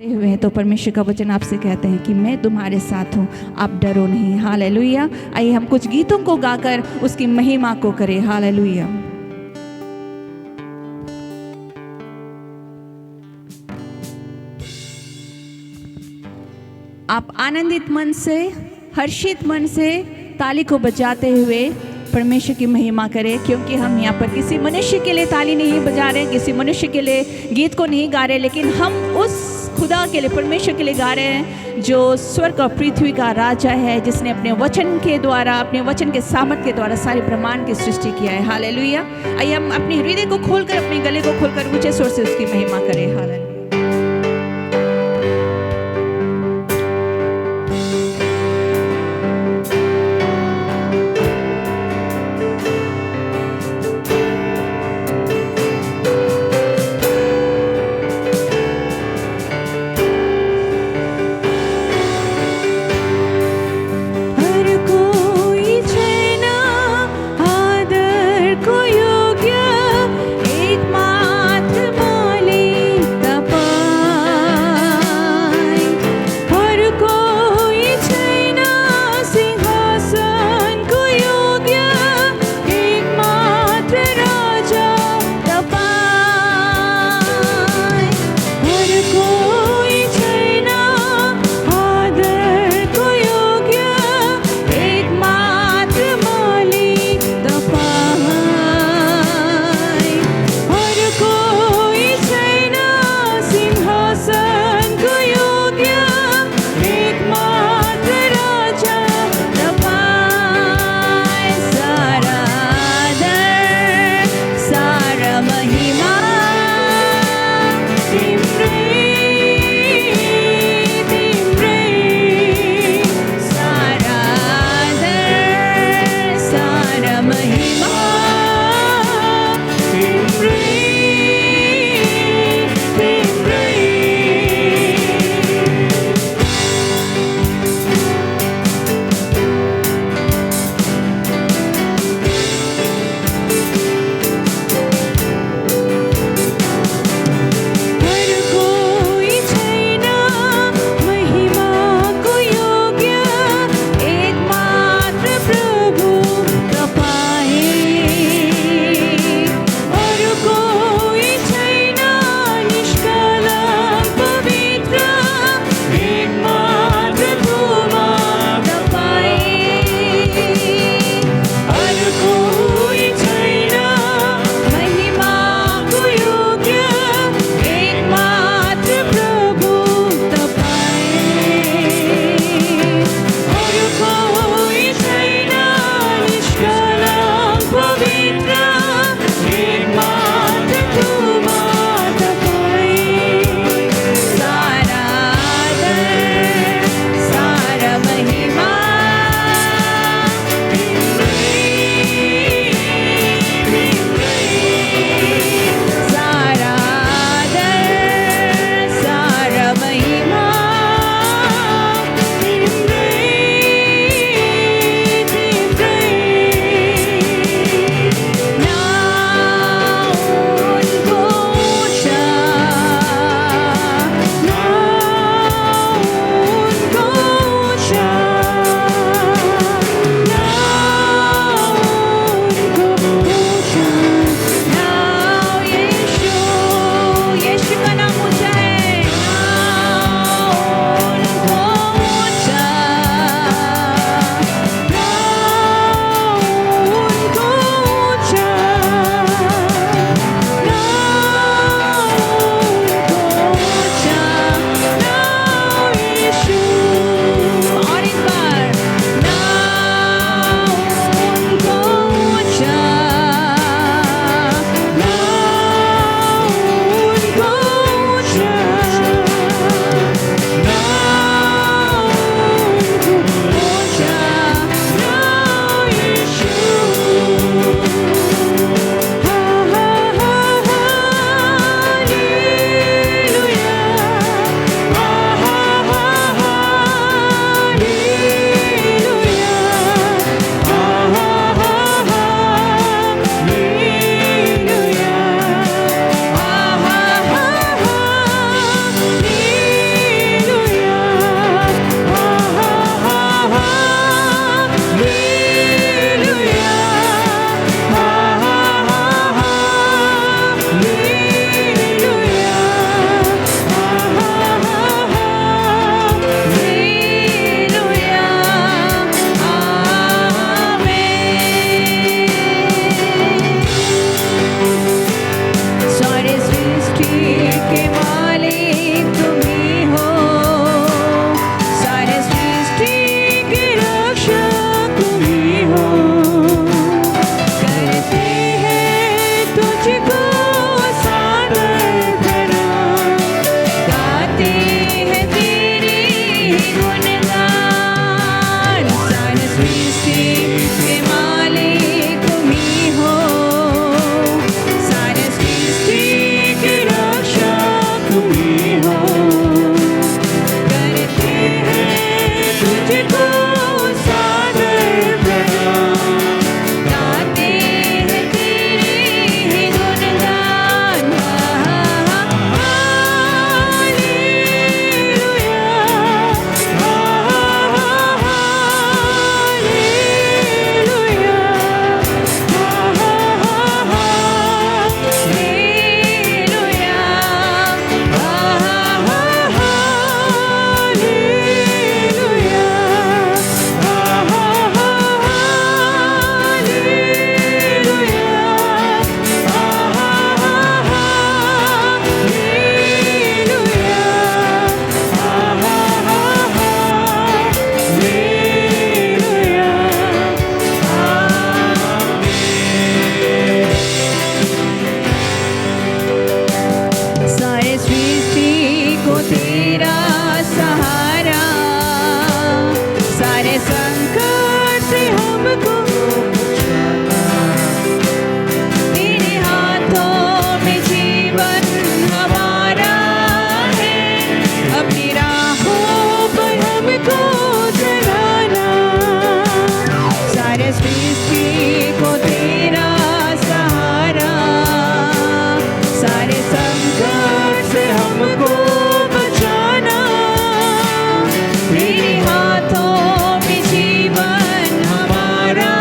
हुए हैं तो परमेश्वर का वचन आपसे कहते हैं कि मैं तुम्हारे साथ हूँ, आप डरो नहीं। हालेलुया। आइए हम कुछ गीतों को गाकर उसकी महिमा को करें। हालेलुया। आप आनंदित मन से, हर्षित मन से ताली को बजाते हुए परमेश्वर की महिमा करें, क्योंकि हम यहाँ पर किसी मनुष्य के लिए ताली नहीं बजा रहे, किसी मनुष्य के लिए गीत को नहीं गा रहे, लेकिन हम उस खुदा के लिए, परमेश्वर के लिए गा रहे हैं जो स्वर्ग और पृथ्वी का राजा है, जिसने अपने वचन के द्वारा, अपने वचन के सामर्थ के द्वारा सारे ब्रह्मांड की सृष्टि किया है। हालेलुया। आइए हम अपने हृदय को खोलकर, अपने गले को खोलकर ऊंचे स्वर से उसकी महिमा करें। हालेलुया। सहारा, सारे संकट से हमको तेरे हाथों में जीवन हमारा है, अपनी राहों पर हमको चलाना, सारे सृष्टि को तेरा सहारा, सारे संकट से हमको बचाना, तेरे हाथों में जीवन हमारा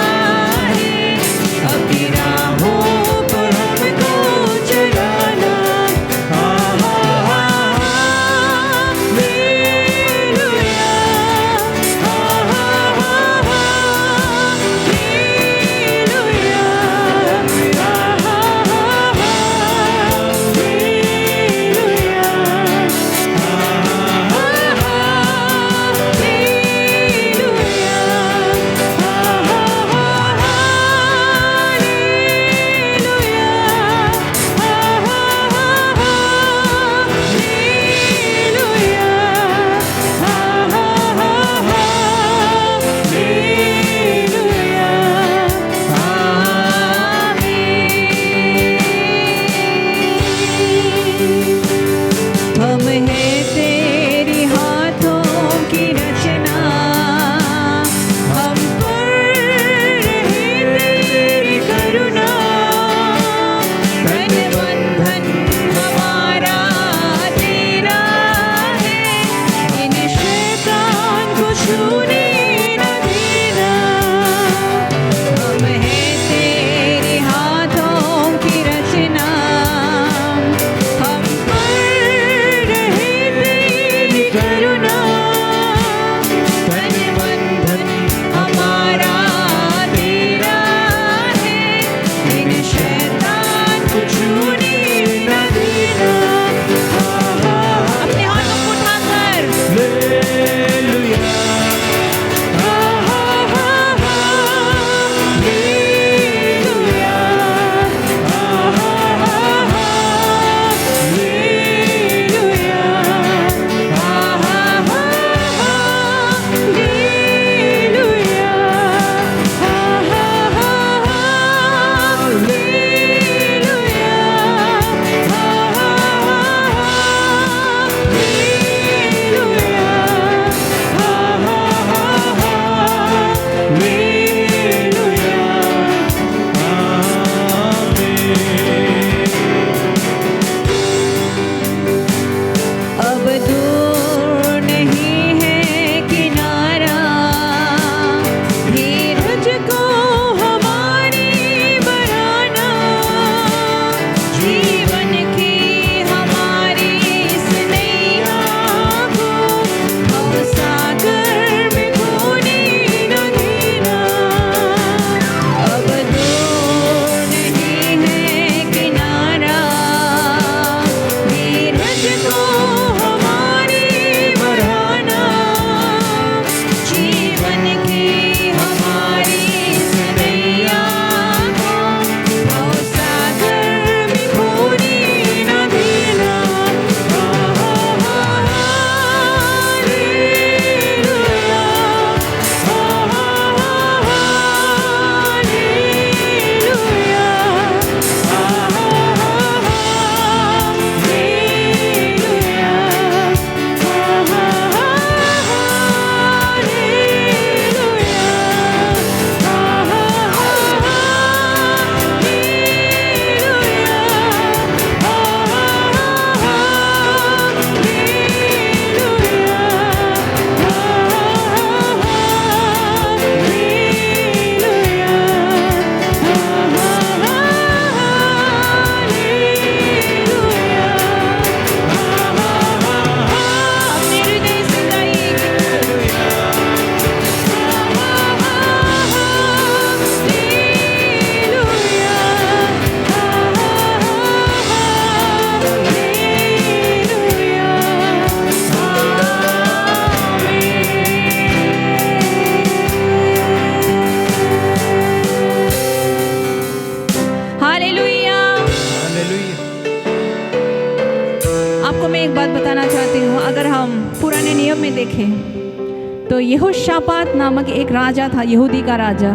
पुराने नियम में देखें तो यहोशापात नामक एक राजा था, यहूदी का राजा।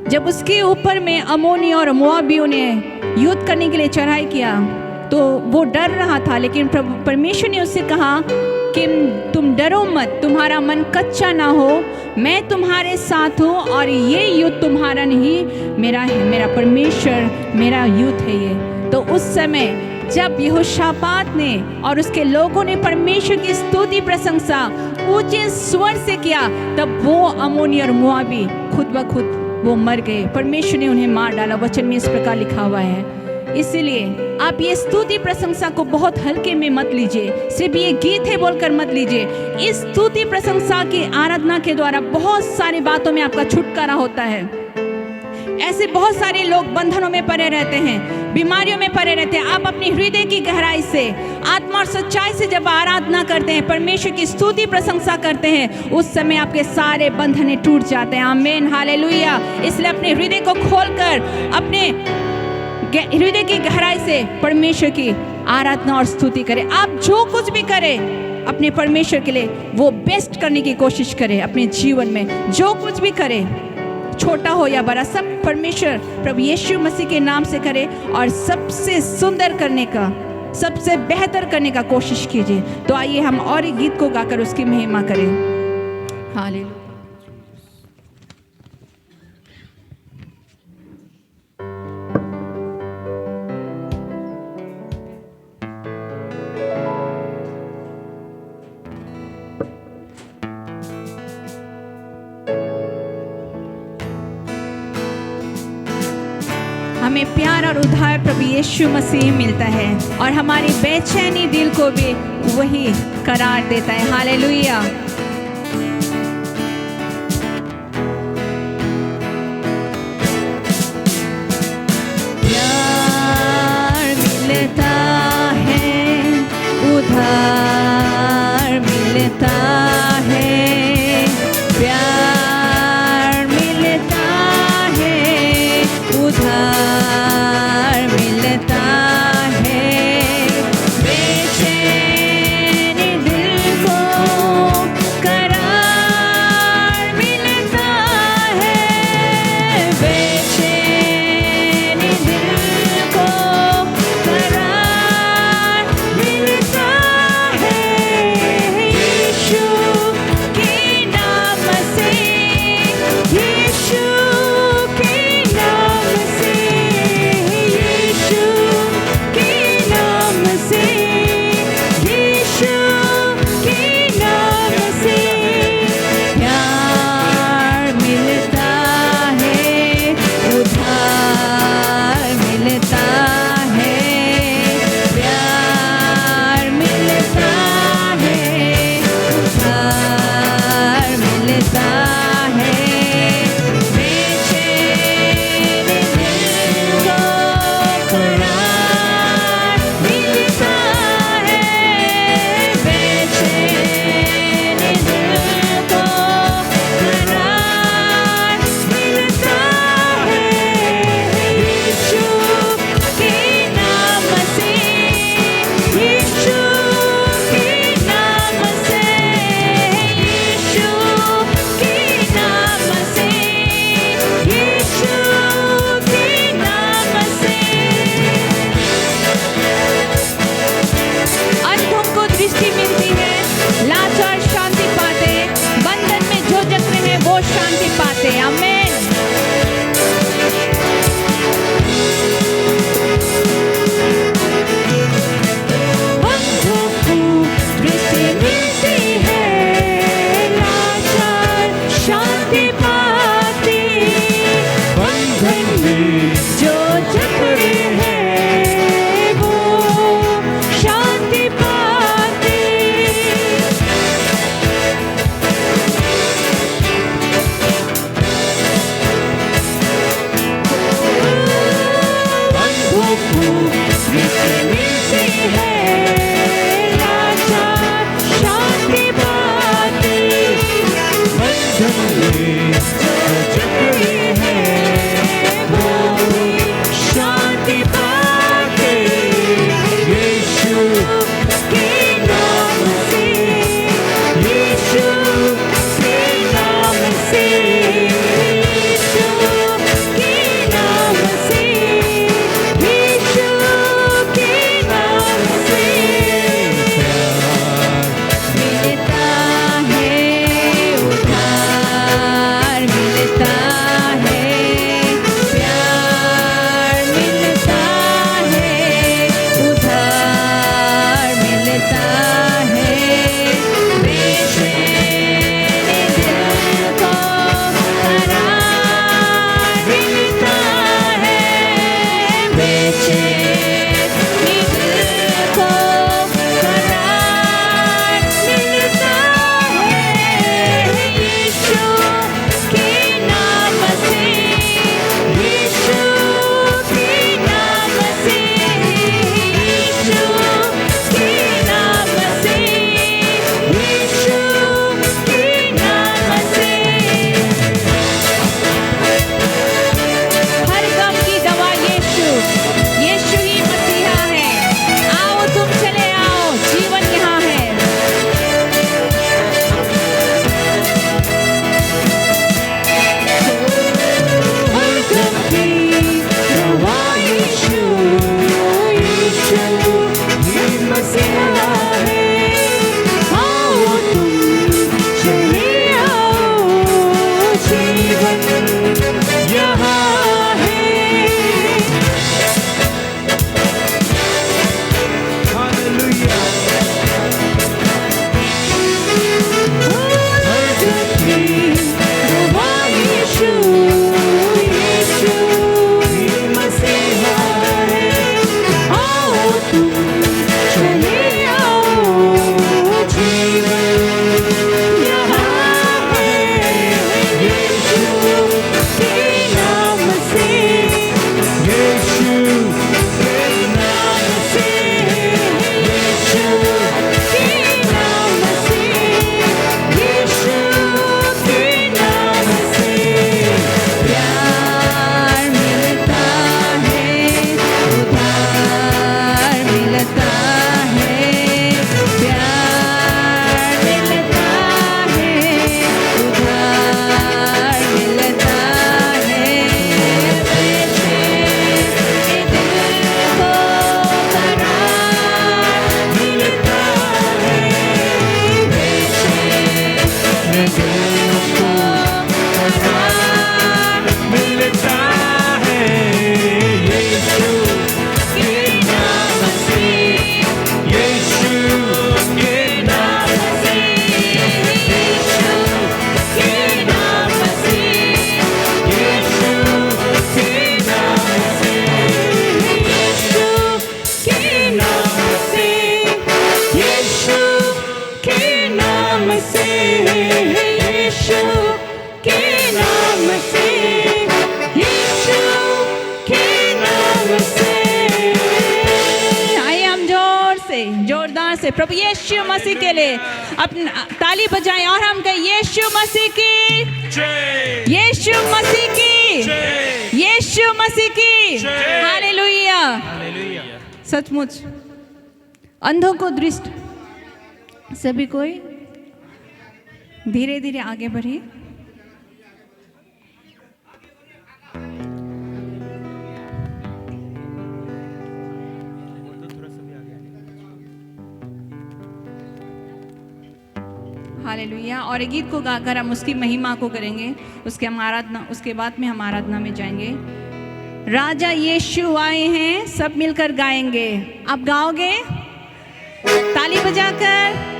जब उसके ऊपर में अमोनी और मोआबियों ने युद्ध करने के लिए चढ़ाई किया तो वो डर रहा था, लेकिन परमेश्वर ने उससे कहा कि तुम डरो मत, तुम्हारा मन कच्चा ना हो, मैं तुम्हारे साथ हूँ और ये युद्ध तुम्हारा नहीं मेरा है, मेरा परमेश्वर मेरा युद्ध है ये। तो उस समय जब यहोशापात ने और उसके लोगों ने परमेश्वर की स्तुति प्रशंसा ऊंचे स्वर से किया, तब वो अमोनी और मोआबी खुद ब खुद वो मर गए। परमेश्वर ने उन्हें मार डाला। वचन में इस प्रकार लिखा हुआ है। इसलिए आप ये स्तुति प्रशंसा को बहुत हल्के में मत लीजिए, सिर्फ ये गीत है बोलकर मत लीजिए। इस स्तुति प्रशंसा की आराधना के द्वारा बहुत सारी बातों में आपका छुटकारा होता है। ऐसे बहुत सारे लोग बंधनों में पड़े रहते हैं, बीमारियों में पड़े रहते हैं। आप अपनी हृदय की गहराई से, आत्मा और सच्चाई से जब आराधना करते हैं, परमेश्वर की स्तुति प्रशंसा करते हैं, उस समय आपके सारे बंधन टूट जाते हैं। आमीन, हालेलुया। इसलिए अपने हृदय को खोलकर अपने हृदय की गहराई से परमेश्वर की आराधना और स्तुति करें। आप जो कुछ भी करें अपने परमेश्वर के लिए वो बेस्ट करने की कोशिश करें। अपने जीवन में जो कुछ भी करें, छोटा हो या बड़ा, सब परमेश्वर प्रभु यीशु मसीह के नाम से करें और सबसे सुंदर करने का, सबसे बेहतर करने का कोशिश कीजिए। तो आइए हम और एक गीत को गाकर उसकी महिमा करें। हालेलुया। हमें प्यार और उद्धार प्रभु यीशु मसीह मिलता है और हमारी बेचैनी दिल को भी वही करार देता है। हालेलुया। प्यार मिलता है, उद्धार मिलता है, प्यार मिलता है, उद्धार से, यीशु के नाम से, यीशु के नाम से। आइए हम जोरदार से प्रभु यीशु मसीह के लिए अपना ताली बजाएं और हम कहें यीशु मसीह की, यीशु मसीह की, यीशु मसीह की। हालेलुया। सचमुच अंधों को दृष्टि, सभी कोई धीरे धीरे आगे बढ़िए। हालेलुया। और एक गीत को गाकर हम उसकी महिमा को करेंगे, उसके बाद में हम आराधना में जाएंगे। राजा यीशु आए हैं, सब मिलकर गाएंगे। आप गाओगे ताली बजाकर,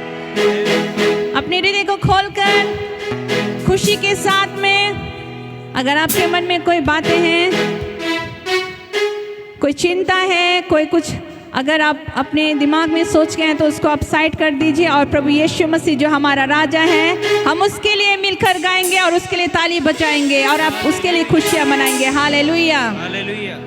अपने हृदय को खोलकर, खुशी के साथ में। अगर आपके मन में कोई बातें हैं, कोई चिंता है, कोई कुछ अगर आप अपने दिमाग में सोच के हैं तो उसको आप साइड कर दीजिए और प्रभु यीशु मसीह जो हमारा राजा है, हम उसके लिए मिलकर गाएंगे और उसके लिए ताली बजाएंगे और आप उसके लिए खुशियां मनाएंगे। हालेलुया। हालेलुया।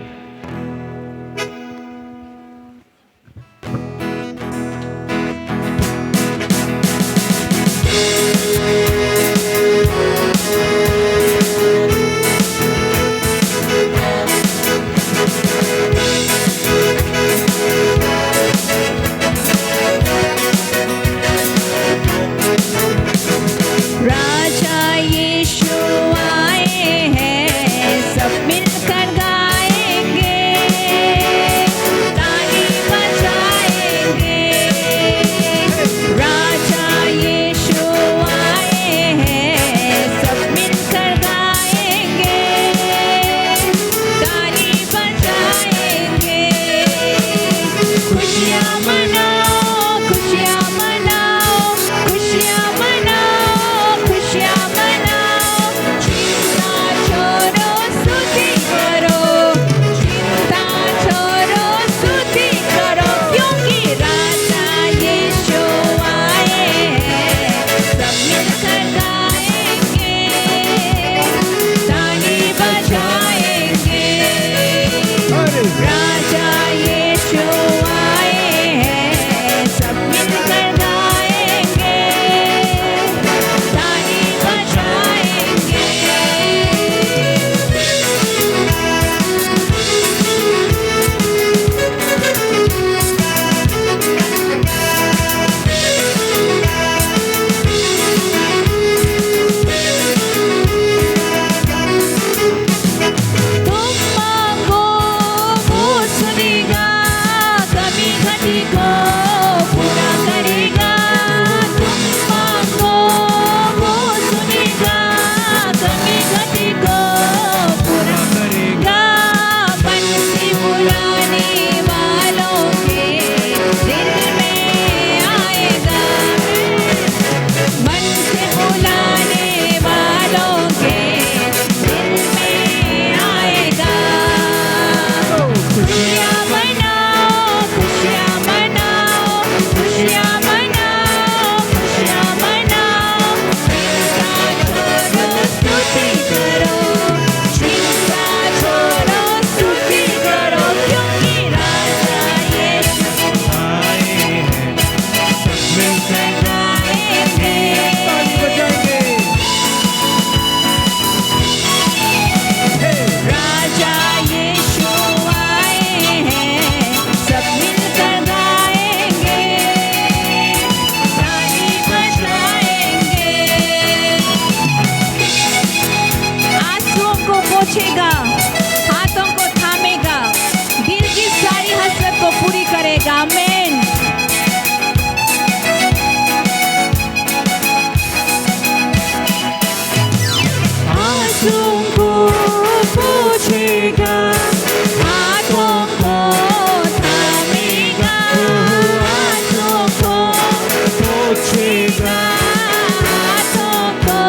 राजा यीशु आए हैं, सब मिलकर गाएंगे, ताली बजाएंगे। राजा यीशु आए हैं, सब मिलकर गाएंगे, ताली बजाएंगे। खुशियाँ मनाओ, खुशियाँ मनाओ, खुशियाँ मनाओ, खुशियाँ मनाओ। चिंता छोड़ो, स्तुति करो, चिंता छोड़ो, स्तुति करो, क्योंकि राजा यीशु आए हैं, सब मिलकर गाएंगे, ताली बजाएंगे। राजा यीशु आए हैं, सब मिलकर गाएंगे, ताली बजाएंगे। तुम मांगो वो सुनेगा, कमी घटी को पूरा करेगा। तुम मांगो वो सुनेगा, कमी घटी को पूरा करेगा। मन से बुलाने वालों के दिल में आएगा, मन से बुलाने वालों के दिल में आएगा। खुशियाँ मनाओ, खुशियाँ मनाओ, खुशियाँ मनाओ, खुशियाँ मनाओ। चिंता छोड़ो, स्तुति करो, चिंता छोड़ो, स्तुति करो, क्योंकि राजा यीशु आए हैं, सब मिलकर गाएंगे। ताली बजाएंगे। राजा यीशु आए हैं, सब मिलकर गाएंगे, ताली बजाएंगे। आंसुओं को पोंछेगा, हाथों को थामेगा, दिल की सारी हसरत को पूरी करेगा। आमीन। आंसुओं को पोंछेगा, हाथों को थामेगा, आंसुओं को पोंछेगा, हाथों को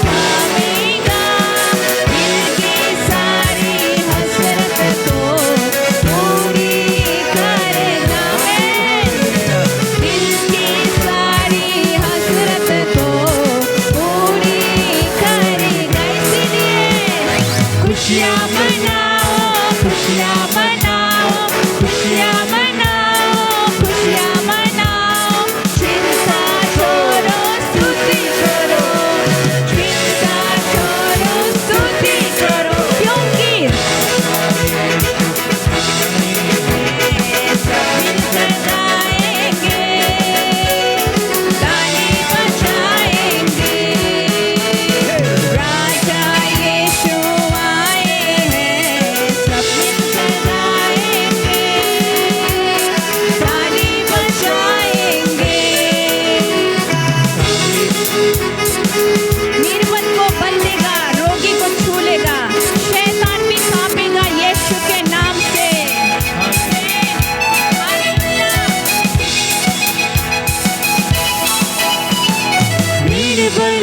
थामेगा, दिल की सारी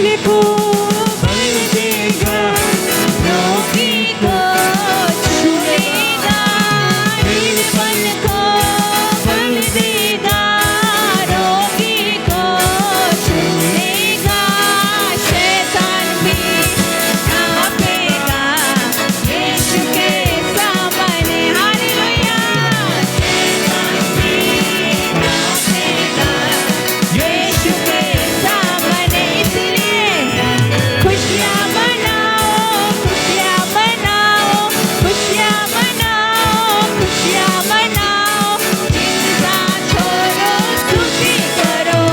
दिल को बल देगा, रोगी को छुएगा, दिलपन को बल देगा, रोगी को छुएगा, शैतान भी कांपेगा यीशु के सामने। हालेलुया। शैतान भी कांपेगा यीशु के सामने। इसलिए खुशियाँ मनाओ, खुशियाँ मनाओ, खुशियाँ मनाओ, खुशियाँ मनाओ। चिंता छोड़ो, स्तुति करो,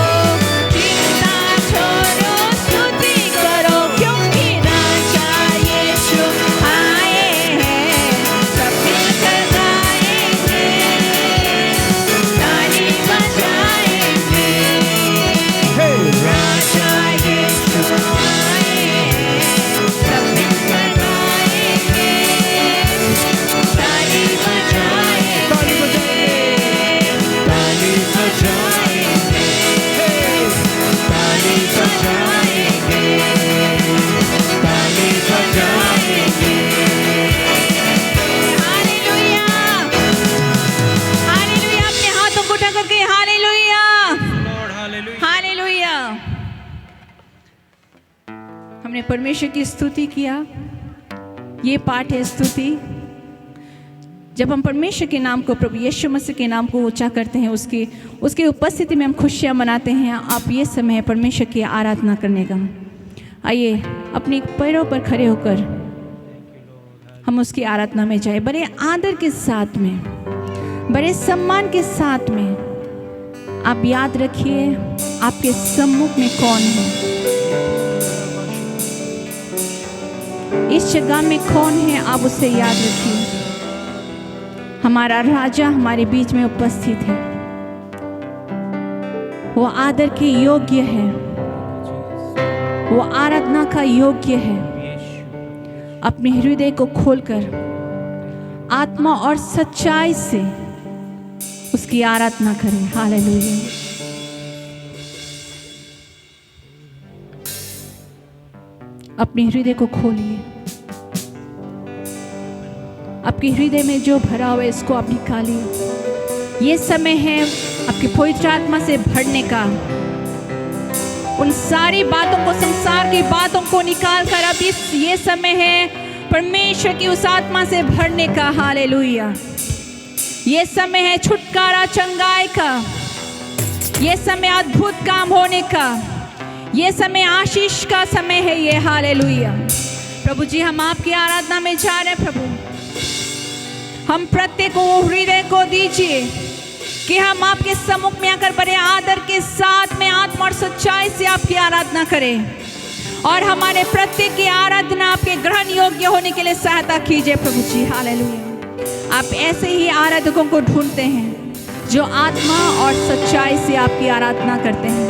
चिंता छोड़ो, स्तुति करो, क्योंकि राजा यीशु आए हैं। सब मिलकर गाएंगे, ताली बजाएंगे। राजा यीशु आए हैं, सब मिलकर गाएंगे, ताली बजाएंगे, ताली बजाएंगे, ताली बजाएंगे, ताली बजाएंगे। हालेलुया। हालेलुया। अपने हाथों को उठा करके हालेलुया, Lord, hallelujah. हालेलुया। हमने परमेश्वर की स्तुति किया। ये पाठ है स्तुति। जब हम परमेश्वर के नाम को, प्रभु यीशु मसीह के नाम को ऊंचा करते हैं, उसकी उपस्थिति में हम खुशियाँ मनाते हैं। आप ये समय है परमेश्वर की आराधना करने का। आइए अपने पैरों पर खड़े होकर हम उसकी आराधना में जाए, बड़े आदर के साथ में, बड़े सम्मान के साथ में। आप याद रखिए आपके सम्मुख में कौन है, इस जगह में कौन है, आप उसे याद रखिए। हमारा राजा हमारे बीच में उपस्थित है। वो आदर के योग्य है, वो आराधना का योग्य है। अपने हृदय को खोलकर आत्मा और सच्चाई से उसकी आराधना करें। हालेलुया। अपने हृदय को खोलिए। आपके हृदय में जो भरा हुआ है इसको आप निकालिए। ये समय है आपकी पवित्र आत्मा से भरने का। उन सारी बातों को, संसार की बातों को निकाल कर अब ये समय है परमेश्वर की उस आत्मा से भरने का। हालेलुया। ये समय है छुटकारा, चंगाई का। ये समय अद्भुत काम होने का। ये समय आशीष का समय है ये। हालेलुया। प्रभु जी, हम आपकी आराधना में जा रहे हैं। प्रभु, हम प्रत्येक को हृदय को दीजिए कि हम आपके सम्मुख में आकर बड़े आदर के साथ में आत्मा और सच्चाई से आपकी आराधना करें, और हमारे प्रत्येक की आराधना आपके ग्रहण योग्य होने के लिए सहायता कीजिए। प्रभु जी, हालेलुया। आप ऐसे ही आराधकों को ढूंढते हैं जो आत्मा और सच्चाई से आपकी आराधना करते हैं।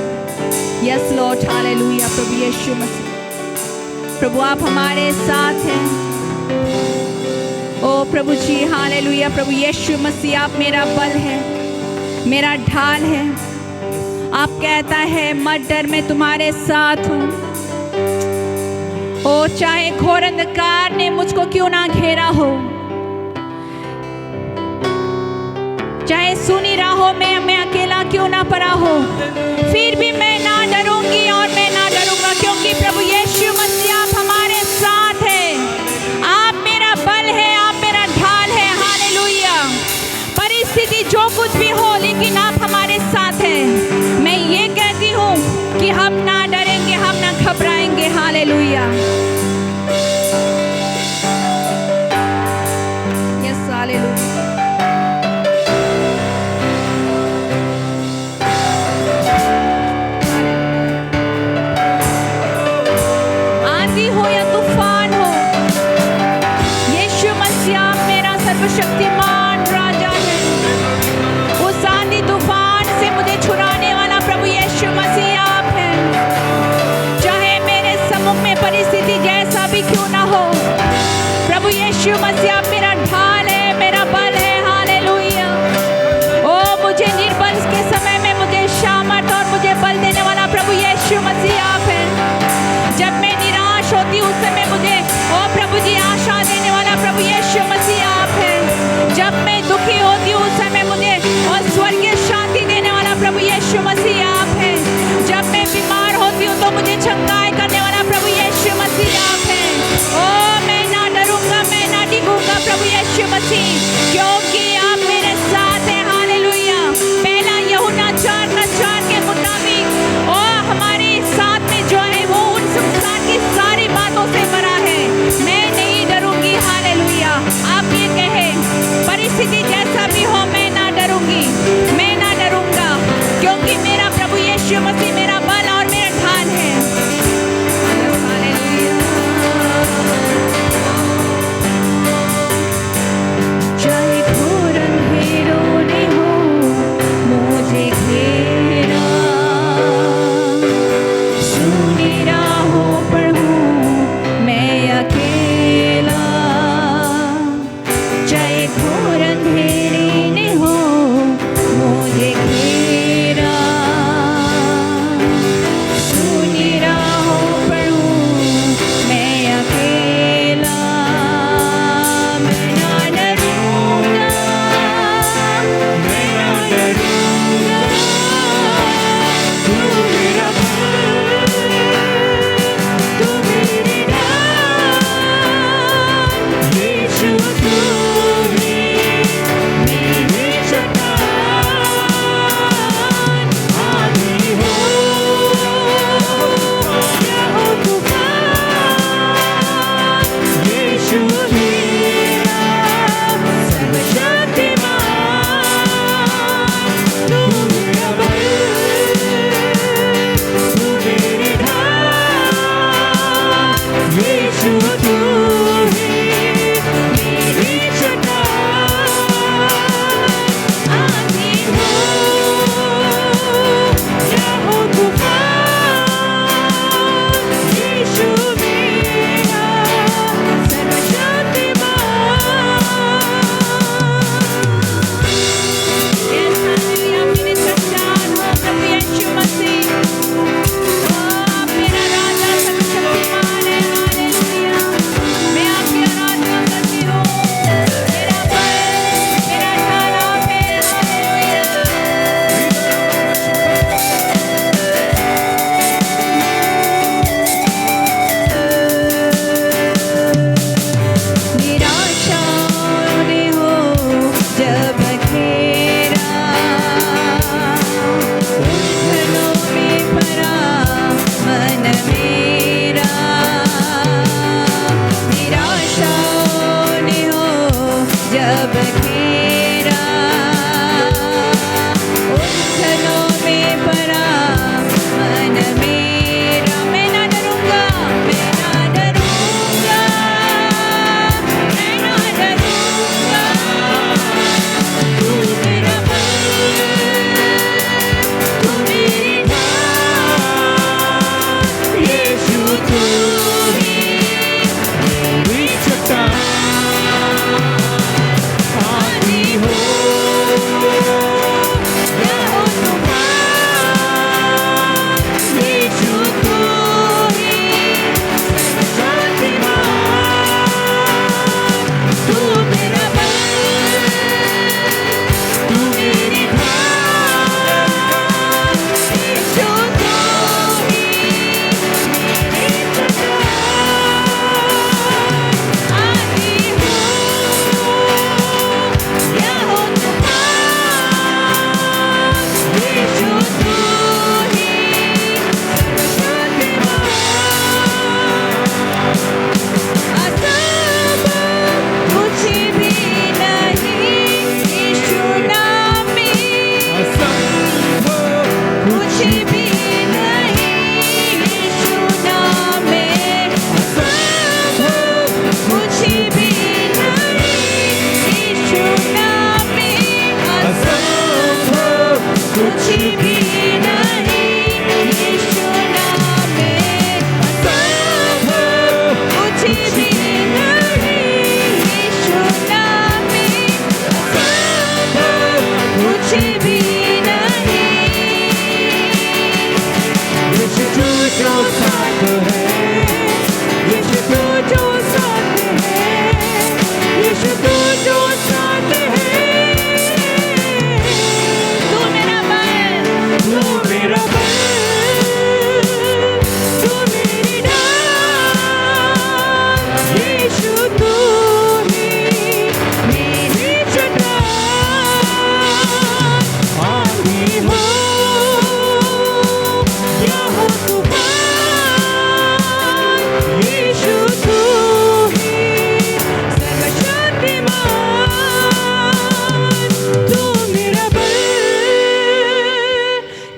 Yes lord, hallelujah. प्रभु यीशु मसीह, प्रभु आप हमारे साथ हैं। ओ प्रभु जी, हालेलुया। प्रभु यीशु मसीह, आप मेरा बल है, मेरा ढाल है। आप कहता है मत डर, मैं तुम्हारे साथ हूँ। ओ चाहे घोर अंधकार ने मुझको क्यों ना घेरा हो, चाहे सुनी राहों में मैं अकेला क्यों ना पड़ा हो, फिर भी मैं ना डरूंगी और मैं ना डरूंगा, क्योंकि प्रभु यीशु मसीह आप हमारे साथ हैं। आप मेरा बल है, आप मेरा ढाल है। हालेलुया। परिस्थिति जो कुछ भी हो, लेकिन आप हमारे साथ हैं। मैं ये कहती हूँ कि हम ना डरेंगे, हम ना घबराएंगे। हालेलुया। Yes, hallelujah. जो साथ है, यीशु तू जो साथ है, यीशु तू जो साथ है। तू मेरा बल, तू मेरा बल, तू मेरी ढाल, यीशु तू ही मेरी चट्टान। आंधी हो या हो तूफान, यीशु तू ही सर्वशक्तिमान। तू मेरा बल,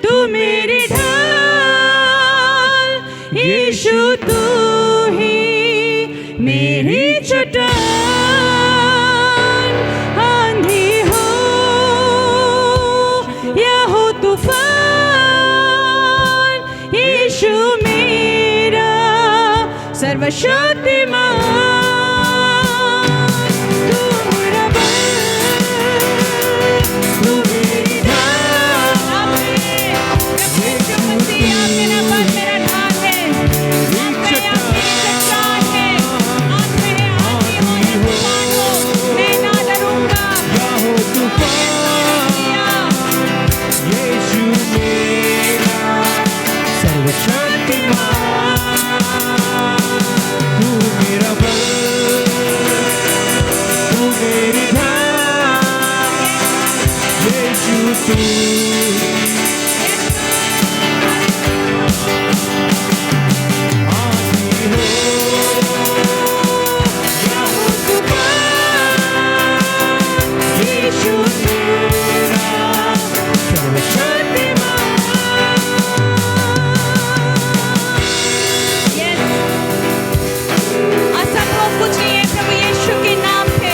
तू मेरी ढाल, यीशु तू ही मेरी चट्टान। आंधी हो या हो तूफान, यीशु मेरा सर्वशक्तिमान। तू मेरा बल, तू मेरी ढाल। यीशु मसीह आप मेरा बल, मेरा ढाल है। आप मेरी चट्टान है। आप मेरे आंधी हो या तूफान हो, मैं ना डरूंगा। या हो तूफान, यीशु मेरा सर्वशक्तिमान। तू मेरा बल, तू मेरी ढाल, यीशु तू आंधी हो या हो तूफान, यीशु मेरा सर्वशक्तिमान। Yes. असंभव कुछ नहीं है प्रभु यीशु के नाम पे।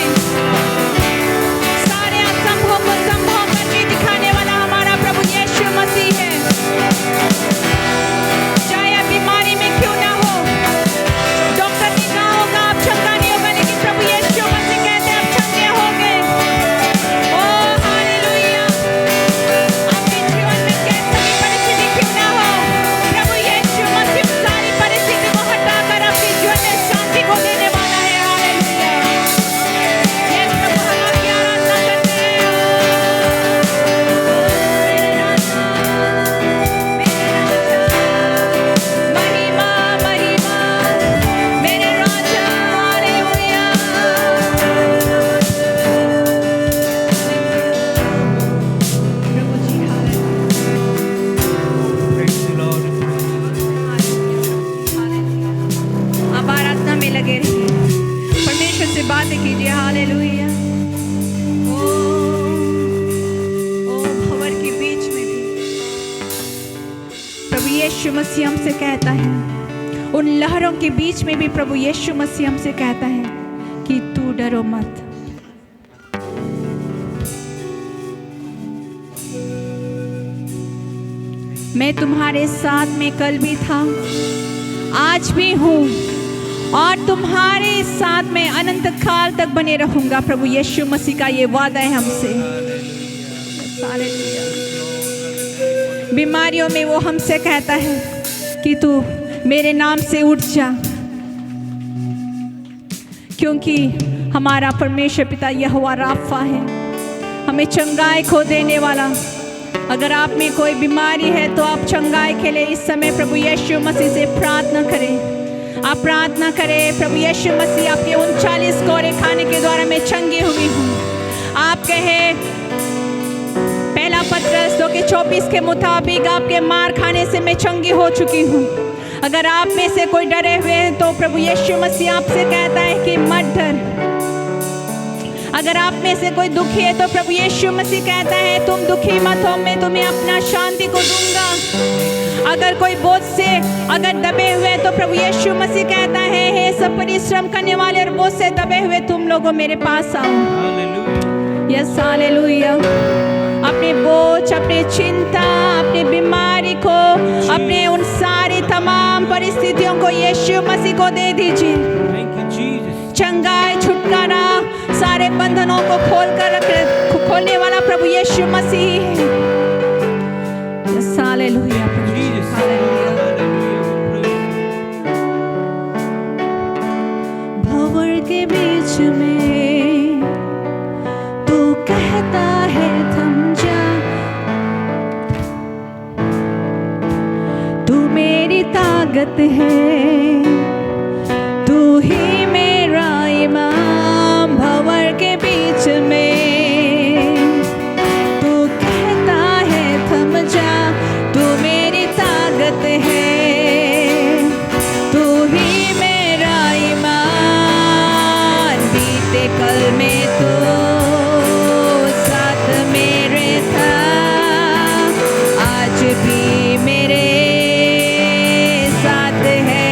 सारे असंभव को संभव करके दिखाने वाला हमारा प्रभु यीशु मसीह है। चाहे आप बीमारी में क्यों ना हो, डॉक्टर ने कहा होगा आप चंगा नहीं होगा, लेकिन प्रभु यीशु मसीह कहते हैं आप चंगे होगे। Oh hallelujah. आपके जीवन में कैसी भी परिस्थिति क्यों ना हो, प्रभु यीशु मसीह सारी परिस्थिति को हटाकर आपके जीवन में शांति को देने वाला है। हालेलुया। ये प्रभु हम आपकी आराधना करते हैं। महिमा महिमा मेरे राजा। हालेलुया। प्रभु जी Praise the Lord. आप आराधना में लगे रहिए, परमेश्वर से बातें कीजिए। हालेलुया। ओ भंवर के बीच में भी प्रभु यीशु मसीह हमसे कहता है, उन लहरों के बीच में भी प्रभु यीशु मसीह हमसे कहता है कि तू डरो मत। मैं तुम्हारे साथ में कल भी था, आज भी हूँ और तुम्हारे साथ में अनंत काल तक बने रहूंगा। प्रभु यीशु मसीह का ये वादा है हमसे। हालेलुया। बीमारियों में वो हमसे कहता है कि तू मेरे नाम से उठ जा, क्योंकि हमारा परमेश्वर पिता यहोवा राफा है, हमें चंगाई को देने वाला। अगर आप में कोई बीमारी है तो आप चंगाई के लिए इस समय प्रभु यीशु मसीह से प्रार्थना करें। आप प्रार्थना करें, प्रभु यीशु मसीह आपके 39 कोड़े खाने के द्वारा मैं चंगी हुई हूँ। आप कहे पहला पत्रस 2:24 के मुताबिक आपके मार खाने से मैं चंगी हो चुकी हूँ। अगर आप में से कोई डरे हुए हैं तो प्रभु यीशु मसीह आपसे कहता है कि मत डर। अगर आप में से कोई दुखी है तो प्रभु यीशु मसीह कहता है तुम दुखी मत हो, मैं तुम्हें अपना शांति को दूंगा। अगर कोई बोझ से अगर दबे हुए तो प्रभु यीशु मसीह कहता है हे सब परिश्रम करने वाले और बोझ से दबे हुए तुम लोगों मेरे पास आओ। Yes hallelujah. अपने बोझ, अपने चिंता, अपनी बीमारी को, अपने उन सारी तमाम परिस्थितियों को यीशु मसीह को दे दीजिए। चंगाई, छुटकारा, सारे बंधनों को खोलने वाला प्रभु यीशु मसीह है। हालेलुया। ताकत है। तू ही मेरा इमाम भंवर के बीच में, तू कहता है थम जा, तू मेरी ताकत है। तू ही मेरा ईमान, बीते कल में तो साथ मेरे था, आज भी मेरे साथ है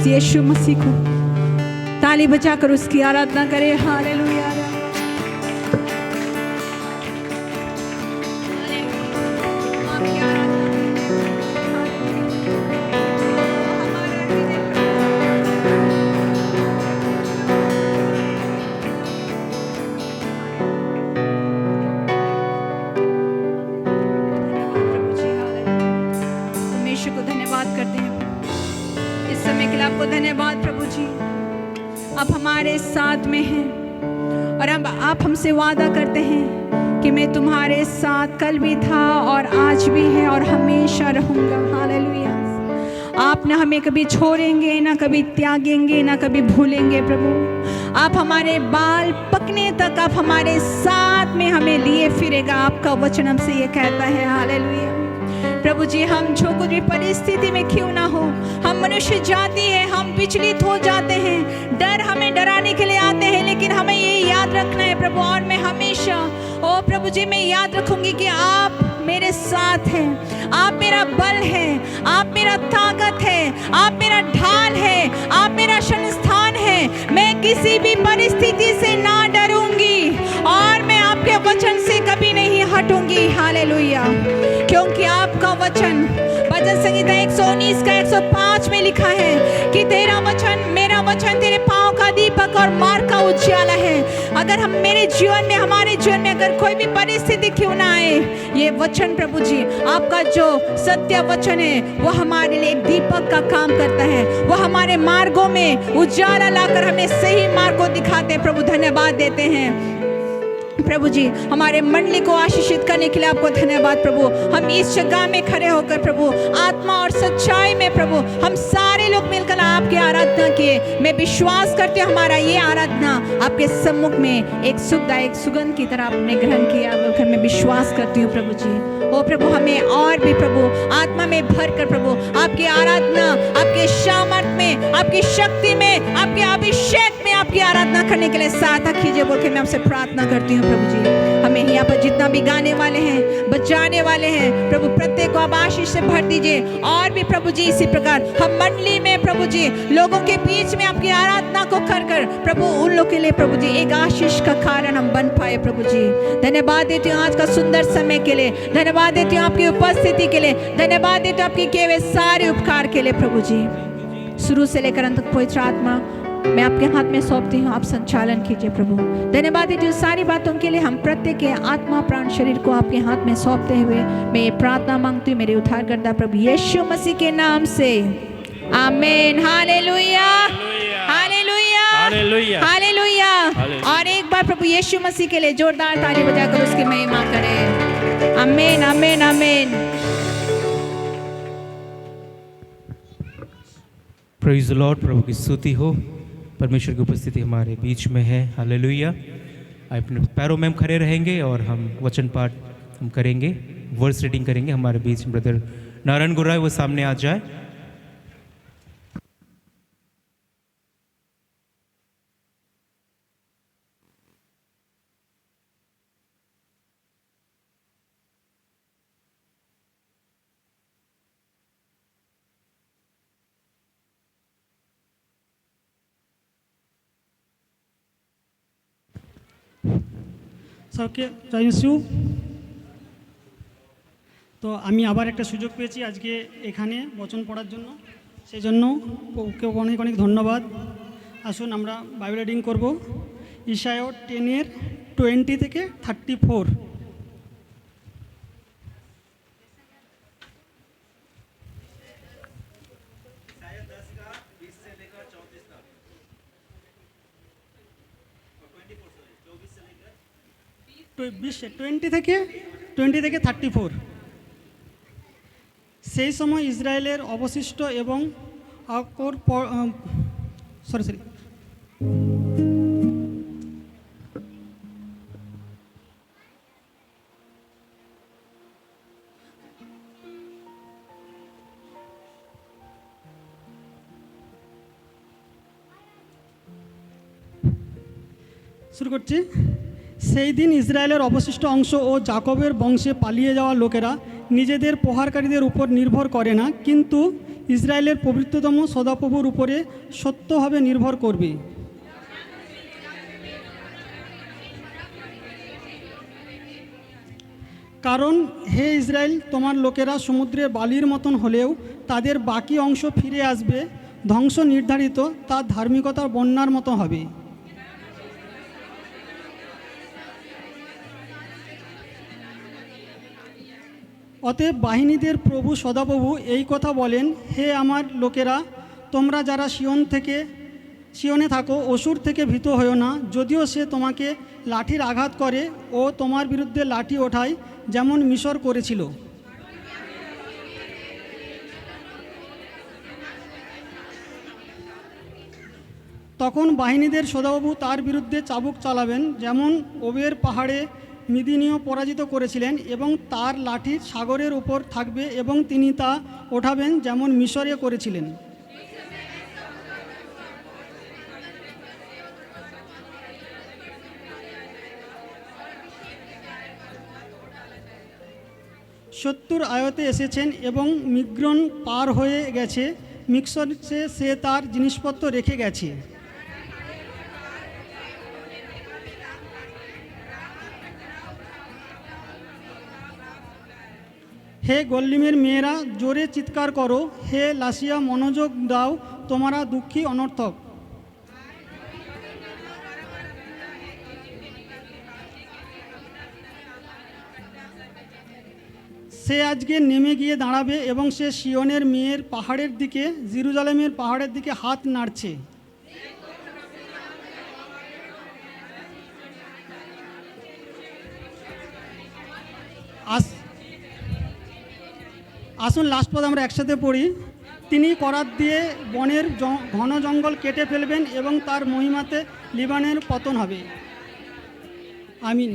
यीशु मसीह को ताली बजाकर उसकी आराधना करें। हालेलुया। धन्यवाद प्रभु जी, आप हमारे साथ में हैं और अब आप हमसे वादा करते हैं कि मैं तुम्हारे साथ कल भी था और आज भी है और हमेशा रहूँगा। हालेलुया। आप ना हमें कभी छोड़ेंगे, ना कभी त्यागेंगे, ना कभी भूलेंगे प्रभु। आप हमारे बाल पकने तक आप हमारे साथ में हमें लिए फिरेगा, आपका वचन हमसे ये कहता है। हालेलुया प्रभु जी, हम जो कुछ भी परिस्थिति में क्यों ना हो, हम मनुष्य जाति है, हम विचलित हो जाते हैं, डर हमें डराने के लिए आते हैं, लेकिन हमें ये याद रखना है प्रभु। और मैं हमेशा ओ प्रभु जी मैं याद रखूंगी कि आप मेरे साथ हैं, आप मेरा बल है, आप मेरा ताकत है, आप मेरा ढाल है, आप मेरा संस्थान है। मैं किसी भी परिस्थिति से ना डरूंगी और मैं आपके वचन से कभी नहीं हटूंगी। हालेलुया। क्योंकि आपका वचन भजन संहिता 119 का 105 में लिखा है कि तेरा वचन, मेरा वचन तेरे पांव का दीपक और मार्ग का उजाला है। अगर हम मेरे जीवन में, हमारे जीवन में अगर कोई भी परिस्थिति क्यों ना आए, ये वचन प्रभु जी आपका जो सत्य वचन है वो हमारे लिए दीपक का काम करता है, वो हमारे मार्गों में उजाला लाकर हमें सही मार्ग को दिखाते। प्रभु धन्यवाद देते हैं प्रभु जी, हमारे मंडली को आशीषित करने के लिए आपको धन्यवाद प्रभु। हम इस जगह में खड़े होकर प्रभु आत्मा और सच्चाई में प्रभु हम सारे लोग मिलकर आपकी आराधना किए। मैं विश्वास करती हूँ हमारा ये आराधना आपके सम्मुख में एक सुखदायक सुगंध की तरह आपने ग्रहण किया, मैं विश्वास करती हूँ प्रभु जी। ओ प्रभु हमें और भी प्रभु आत्मा में भर कर प्रभु आपकी आराधना, आपके सामर्थ में, आपकी शक्ति में, आपके अभिषेक में आपकी आराधना करने के लिए सहायता कीजिए बोल के मैं आपसे प्रार्थना करती हूँ प्रभु जी। हमें यहाँ पर जितना भी गाने वाले हैं, बजाने वाले हैं प्रभु, प्रत्येक को आप आशीष से भर दीजिए। और भी प्रभु जी इसी प्रकार हम मंडली में प्रभु जी लोगों के बीच में आपकी आराधना को कर कर प्रभु उन लोगों के लिए प्रभु जी एक आशीष का कारण हम बन पाए प्रभु जी। धन्यवाद देती हूँ आज का सुंदर समय के लिए, धन्यवाद देती हूँ आपकी उपस्थिति के लिए, धन्यवाद देती हूँ आपके किए हुए सारे उपकार के लिए प्रभु जी। शुरू से लेकर अंत तक पवित्र आत्मा मैं आपके हाथ में सौंपती हूँ, आप संचालन कीजिए प्रभु। धन्यवाद देती हूँ सारी बातों के लिए। हम प्रत्येक के आत्मा प्राण शरीर को आपके हाथ में सौंपते हुए मैं ये प्रार्थना मांगती हूँ मेरे उद्धारकर्ता प्रभु यीशु मसीह के नाम से, आमीन। Hallelujah, hallelujah, hallelujah, hallelujah. और एक बार प्रभु यीशु मसीह के लिए जोरदार ताली बजाकर उसकी महिमा करें। आमीन, आमीन, आमीन। Praise the Lord. प्रभु की स्तुति हो। परमेश्वर की उपस्थिति हमारे बीच में है। हालेलुया। अपने पैरों में हम खड़े रहेंगे और हम वचन पाठ हम करेंगे, वर्स रीडिंग करेंगे। हमारे बीच ब्रदर नारायण गुराय वो सामने आ जाए। সবকে জয় যিশু। তো আমি আবার একটা সুযোগ পেয়েছি আজকে এখানে বচন পড়ার জন্য, সেই জন্য ওকে অনেক অনেক ধন্যবাদ। আসুন আমরা বাইবেল রিডিং করব ইসায়া 10:20 থেকে 34। টোয়েন্টি থেকে 34। সেই সময় ইসরায়েলের অবশিষ্ট এবং শুরু করছি। সেই দিন ইসরায়েলের অবশিষ্ট অংশ ও যাকবের বংশে পালিয়ে যাওয়া লোকেরা নিজেদের প্রহারকারীদের উপর নির্ভর করে না, কিন্তু ইসরায়েলের পবিত্রতম সদাপ্রভুর উপরে সত্যভাবে নির্ভর করবে। কারণ হে ইসরায়েল, তোমার লোকেরা সমুদ্রের বালির মতন হলেও তাদের বাকি অংশ ফিরে আসবে, ধ্বংস নির্ধারিত তার ধার্মিকতার বন্যার মতো হবে। অতএব বাহিনীদের প্রভু সদাপ্রভু এই কথা বলেন, হে আমার লোকেরা, তোমরা যারা সিয়নে থাকো, অসুর থেকে ভীত হও না, যদিও সে তোমাকে লাঠির আঘাত করে ও তোমার বিরুদ্ধে লাঠি ওঠায়, যেমন মিশর করেছিল। তখন বাহিনীদের সদাপ্রভু তার বিরুদ্ধে চাবুক চালাবেন, যেমন ওবের পাহাড়ে মিদিনীয় পরাজিত করেছিলেন, এবং তার লাঠি সাগরের উপর থাকবে এবং তিনি তা ওঠাবেন, যেমন মিশরে করেছিলেন। শত্রুর আয়তে এসেছেন এবং মিগ্রণ পার হয়ে গেছে, মিক্সরে সে তার জিনিসপত্র রেখে গেছে। হে গল্লিমের মেয়েরা, জোরে চিৎকার করো, হে লাসিয়া মনোযোগ দাও, তোমরা দুঃখী অনর্থক। সে আজকে নেমে গিয়ে দাঁড়াবে এবং সে সিয়নের মেয়ের পাহাড়ের দিকে, জেরুজালেমের পাহাড়ের দিকে হাত নাড়ছে। আসুন লাস্ট পদ আমরা একসাথে পড়ি। তিনি করাত দিয়ে বনের ঘন জঙ্গল কেটে ফেলবেন এবং তার মহিমাতে লিবানের পতন হবে। আমিন।